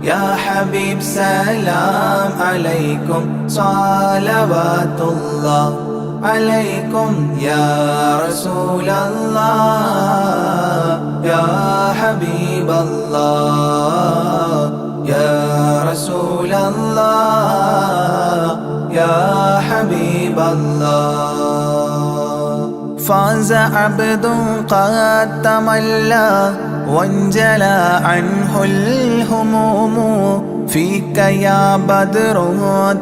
يا حبيب سلام عليكم صلوات الله عليكم يا رسول الله يا حبيب الله يا رسول الله يا حبيب الله فاز عبد قد تملى وانجلى عنه الهموم فيك يا بدر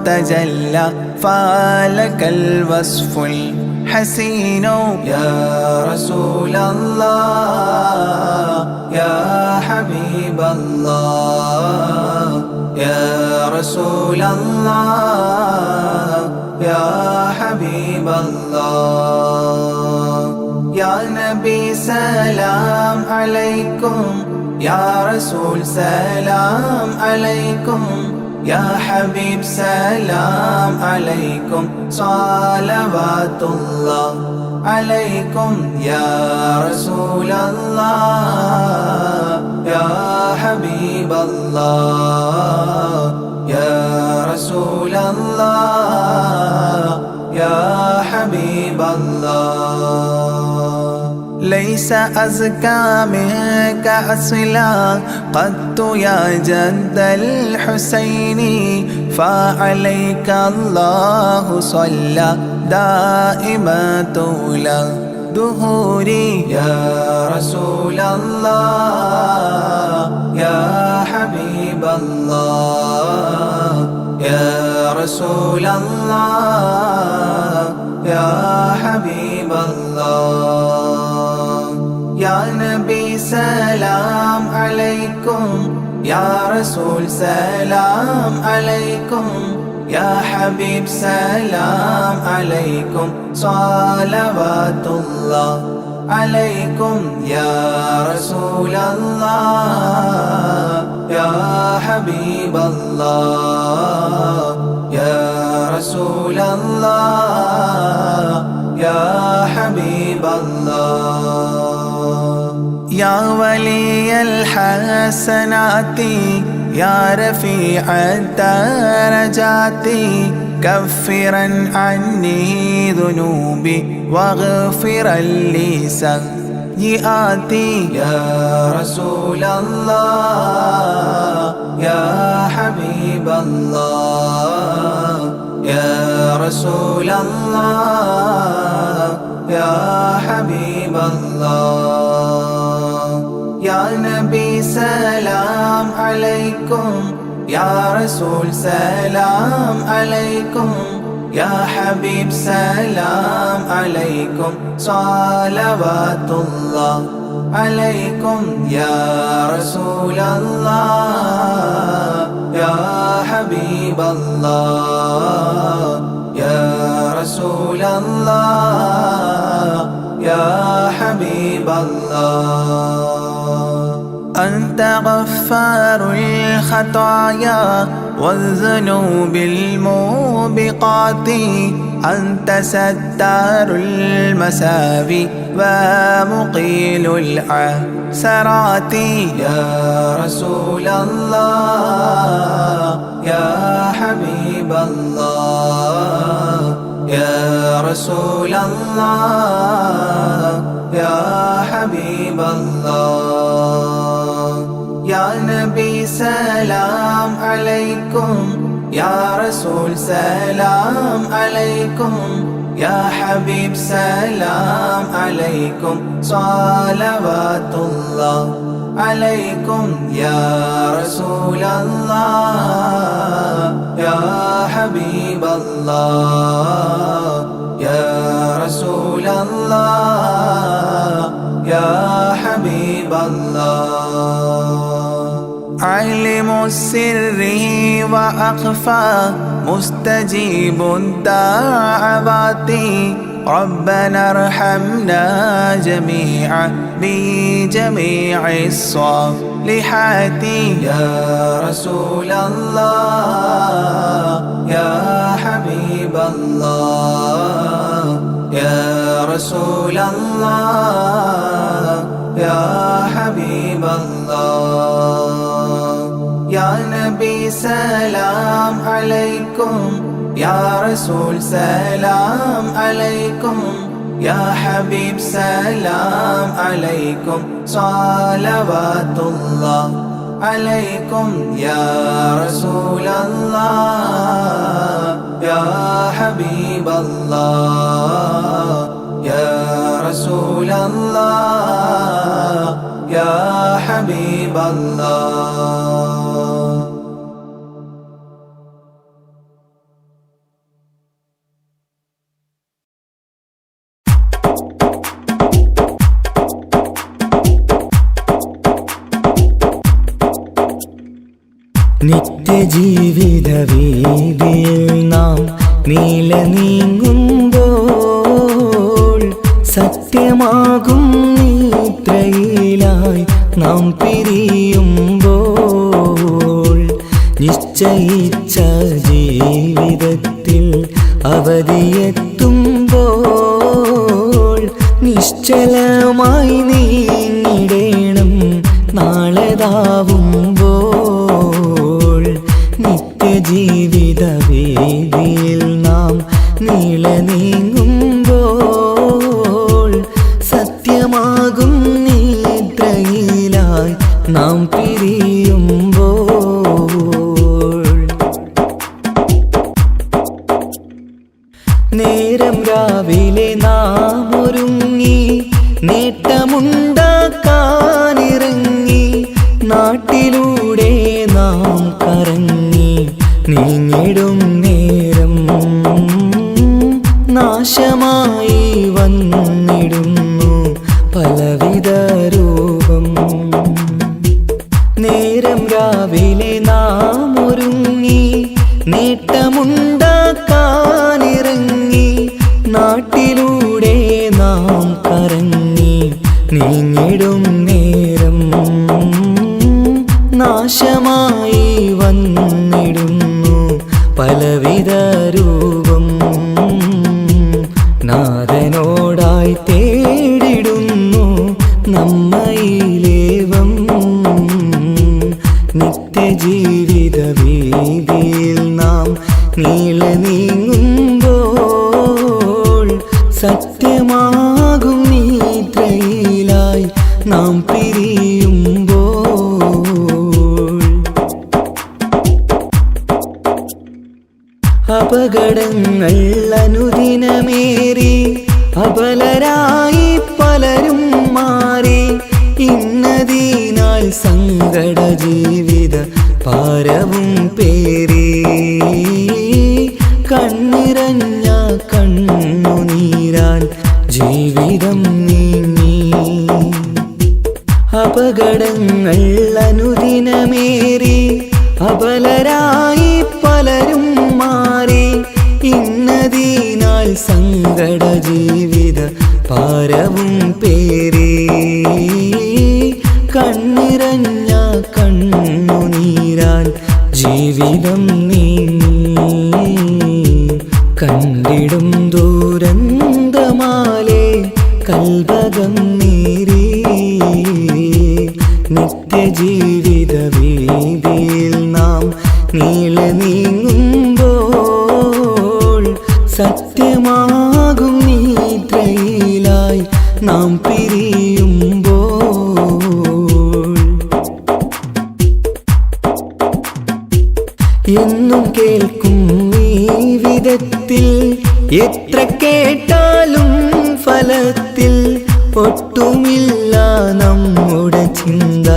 تجلى فلك الوصف الحسين يا رسول الله يا حبيب الله يا رسول الله يا حبيب الله يا نبي سلام عليكم يا رسول سلام عليكم يا حبيب سلام عليكم صلوات الله عليكم يا رسول الله يا حبيب الله يا رسول الله يا حبيب الله ليس أزكى منك أصلا قدت يا جد الحسين فعليك الله صلى دائما طول الدهور يا رسول الله يا حبيب الله يا رسول الله يا حبيب الله يا نبي سلام عليكم يا رسول سلام عليكم يا حبيب سلام عليكم صلوات الله عليكم يا رسول الله يا حبيب الله يا رسول الله يا حبيب الله يا ولي الحسنات يا رفيع الدرجات كفرا عني ذنوبي واغفرا لي سيئاتي يا رسول الله يا حبيب الله يا رسول الله يا حبيب الله يا نبي سلام عليكم يا رسول سلام عليكم يا حبيب سلام عليكم صلوات الله عليكم يا رسول الله يا حبيب الله يا رسول الله يا حبيب الله أنت غفار الخطايا والذنوب الموبقات أنت ستار المساوي ومقيل العثرات يا رسول الله يا حبيب الله يا رسول الله يا حبيب الله يا نبي سلام عليكم يا رسول سلام عليكم يا حبيب سلام عليكم صلوات الله عليكم يا رسول الله يا حبيب الله يا رسول الله يا حبيب الله علم السر وأخفى مستجيب الدعوات ربنا ارحمنا جميعا بجميع الصالحات يا رسول الله يا حبيب الله يا رسول الله يا حبيب الله يا نبي سلام عليكم يا رسول سلام عليكم يا حبيب سلام عليكم صلوات الله عليكم يا رسول الله يا حبيب الله يا رسول الله يا حبيب الله നിത്യജീവിത വീതിയിൽ നാം നീല നീങ്ങുമ്പോൾ സത്യമാകും നിദ്രയിലായി നാം പിരിയുമ്പോൾ നിശ്ചയിച്ച ജീവിതത്തിൽ അവധിയെത്തുമ്പോൾ നിശ്ചലമായി നീങ്ങിടേണം നാളെതാവുമ്പോൾ നിത്യജീവിത വേദിയിൽ നാം നീള നീങ്ങുമ്പോൾ സത്യമാകും നിദ്രയിലായി നാം പിരിയുമ്പോൾ നേരം രാവിലെ നാം ഒരുങ്ങി നാശമായി വന്നിടുന്നു പലവിധ രൂപം. നേരം രാവിലെ നാം ഒരുങ്ങി നേട്ടമുണ്ടാക്കാനിറങ്ങി, നാട്ടിലൂടെ നാം കറങ്ങി നീങ്ങിടും നേരം നാശമായി വന്നിടുന്നു പലവിധ രൂപം. നാഥനോടായി തേടിടുന്നു നമ്മയിലേവം. നിത്യജീവിത വീതിയിൽ നാം നീളെ നീങ്ങുമ്പോൾ, സത്യമാകും നിദ്രയിലായി നാം പിരിയുമ്പോൾ, അപകടങ്ങൾ അനുദിനമേറി അബലരായി പലരും മാറി, ഇന്നതിനാൽ സങ്കട ജീവിത ഭാരവും പേറി. കണ്ണിറഞ്ഞ കണ്ണുനീരാൽ ജീവിതം നീങ്ങി, അപകടങ്ങൾ അനുദിനമേറി അബലരായി പലരും മാറി, ഇന്നതിനാൽ സങ്കട ജീവിത ഭാരവും പേറി. കണ്ണിറഞ്ഞ കണ്ണുനീരാൽ ജീവിതം നീങ്ങി, കണ്ടിടും ദൂരന്തമാലേ കൽബകം നീറി. നിത്യജീവിത വീതിയിൽ നാം നീളെ നീങ്ങുമ്പോൾ, സത്യമാകും നിദ്രയിലായി നാം പിരിയുമ്പോൾ, എന്നും കേൾക്കും ഈ വിധത്തിൽ എത്ര കേട്ടാലും ഫലത്തിൽ ഒട്ടുമില്ല നമ്മുടെ ചിന്ത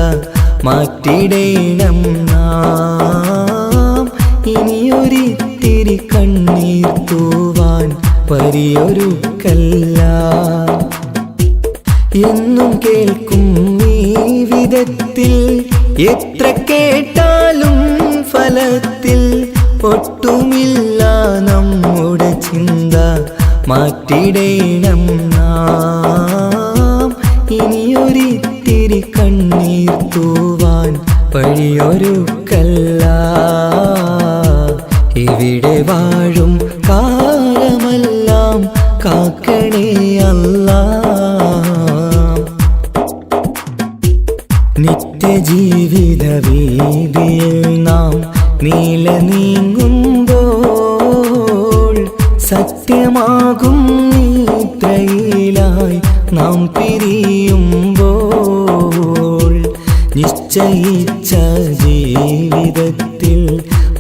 മാറ്റിടേണം നാം. ഇനിയൊരിത്തിരി കണ്ണീർ തൂവാൻ പരിയൊരുക്കല്ല. എന്നും കേൾക്കും ഈ വിധത്തിൽ എത്ര കേട്ടാലും ഫലത്തിൽ ഒട്ടുമില്ല നമ്മുടെ ചിന്ത മാറ്റിടേണം നാം. ഇനിയൊരിത്തിരി കണ്ണീർ തൂവാൻ വഴിയൊരുക്കല്ല. ഇവിടെ വാഴും കാലമെല്ലാം കാക്കണേ അല്ലാ. നിത്യജീവിത വീതിയിൽ നാം നീളെ നീങ്ങുമ്പോൾ, സത്യമാകും നിദ്രയിലായി നാം പിരിയുമ്പോൾ, നിശ്ചയിച്ച ജീവിതത്തിൽ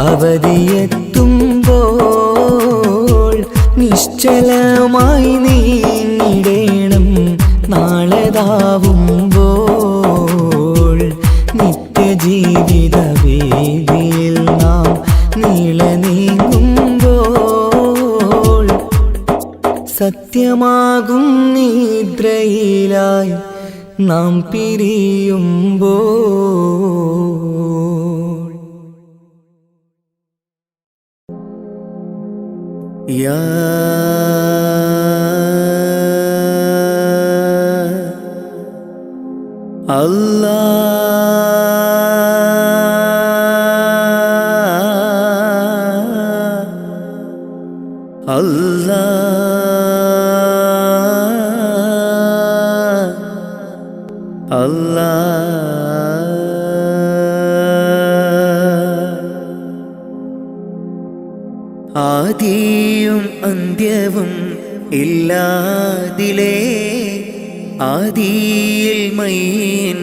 അവധിയെത്തുമ്പോൾ, നിശ്ചലമായി നീങ്ങിടേണം നാളെതാവുമ്പോൾ. നിത്യജീവിത വീതിയിൽ നാം നീളെ നീങ്ങുമ്പോൾ, സത്യമാകും നിദ്രയിലായി നാം പിരിയുമ്പോൾ. യാ അല്ലാഹ് അല്ലാഹ് അല്ലാഹ്. ആദിയും അന്ത്യവും ഇല്ലാതിലേ ആദിയിൽ മൈൻ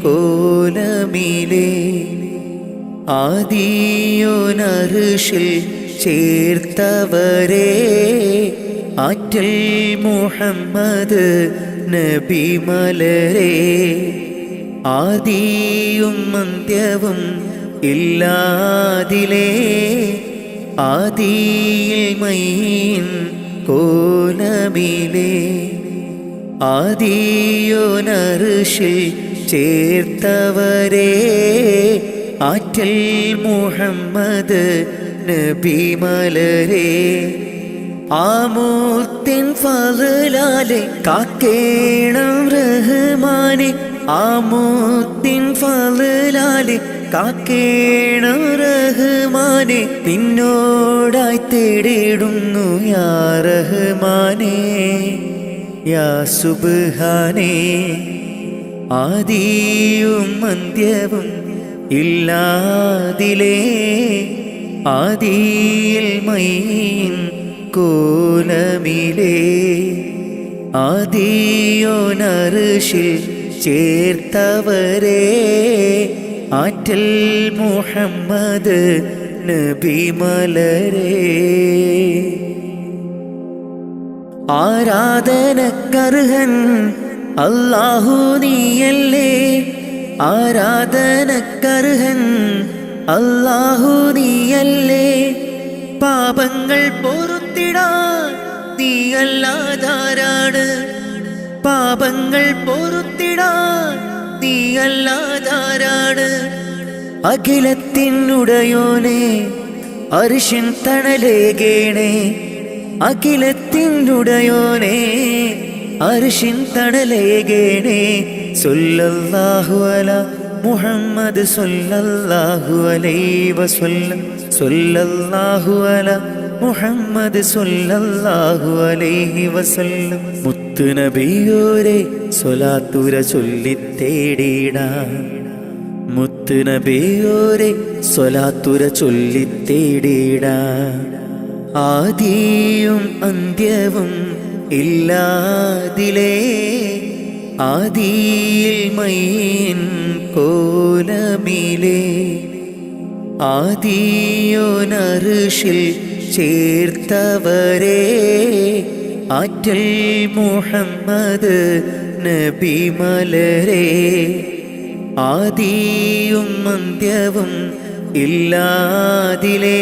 കോലമിലേ ആദിയോനർഷിൽ ചേർത്തവരെ ആറ്റൽ മുഹമ്മദ് നബി മലരെ. ആദിയും അന്ത്യവും ഇല്ലാതിലേ ആദിയിൽ മൈൻ കോലമിലേ ആദിയോനർഷിൽ ചേർത്തവരെ ആറ്റൽ മുഹമ്മദ് നബി മലരെ ആമൂത്തിൻ ഫളലാലെ കാക്കേണം റഹ്മാനെ ആമൂത്തിൻ ഫളലാലെ കാക്കേണം റഹ്മാനെ നിന്നോടായി തേടിടുന്നു യാ റഹ്മാനെ യാ സുബ്ഹാനേ ആദിയും അന്ത്യവും ഇല്ലാതിലേ ആദിയിൽ മൈൻ കോലമിലേ ആദിയോനർഷിൽ ചേർത്തവരെ ആറ്റൽ മുഹമ്മദ് നബി മലരെ ആരാധനക്കർഹൻ അല്ലാഹു നീയല്ലേ ആരാധനക്കർഹൻ അല്ലാഹു നീയല്ലേ പാപങ്ങൾ പൊറുത്തിടാൻ നീയല്ലാതാരാണ് പാപങ്ങൾ പൊറുത്തിടാൻ നീയല്ലാതാരാണ് അഖിലത്തിനുടയോനെ അർശിൻ തണലേകേണേ അഖിലത്തിനുടയോനെ അർശിൻ തണലേകേണേ സല്ലല്ലാഹു അലാ മുഹമ്മദ് സല്ലല്ലാഹു അലൈഹി വസല്ലം സല്ലല്ലാഹു അലാ മുഹമ്മദ് സല്ലല്ലാഹു അലൈഹി വസല്ലം മുത്ത് നബിയോരെ സ്വലാത്തുര ചൊല്ലിത്തേടിടാം മുത്ത് നബിയോരെ സ്വലാത്തുര ചൊല്ലിത്തേടിടാം ആദിയും അന്ത്യവും ഇല്ലാതിലേ ആദിയിൽ മൈൻ കോലമിലേ ആദിയോനർഷിൽ ചേർത്തവരെ ആറ്റൽ മുഹമ്മദ് നബി മലരെ ആദിയും അന്ത്യവും ഇല്ലാതിലേ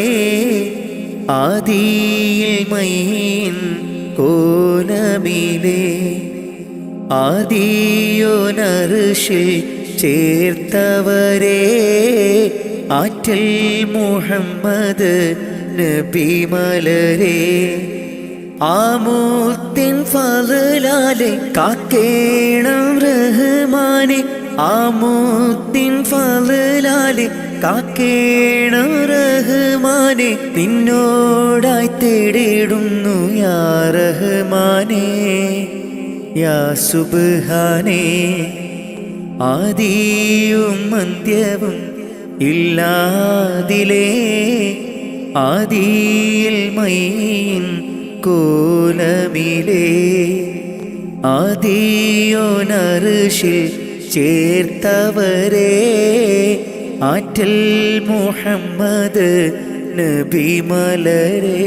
ആദിയിൽ മൈൻ കോലമിലേ ആദിയോനർഷിൽ ചേർത്തവരെ ആറ്റൽ മുഹമ്മദ് നബി മലരെ ആമൂത്തിൻ ഫളലാലെ കാക്കേണം റഹ്മാനെ ആമൂത്തിൻ ഫളലാലെ കാക്കേണം റഹ്മാനെ നിന്നോടായി തേടിടുന്നു യാ റഹ്മാനെ യാ സുബ്ഹാനേ ആദിയും അന്ത്യവും ഇല്ലാതിലേ ആദിയിൽ മൈൻ കോലമിലേ ആദിയോനർഷിൽ ചേർത്തവരെ ആറ്റൽ മുഹമ്മദ് നബി മലരെ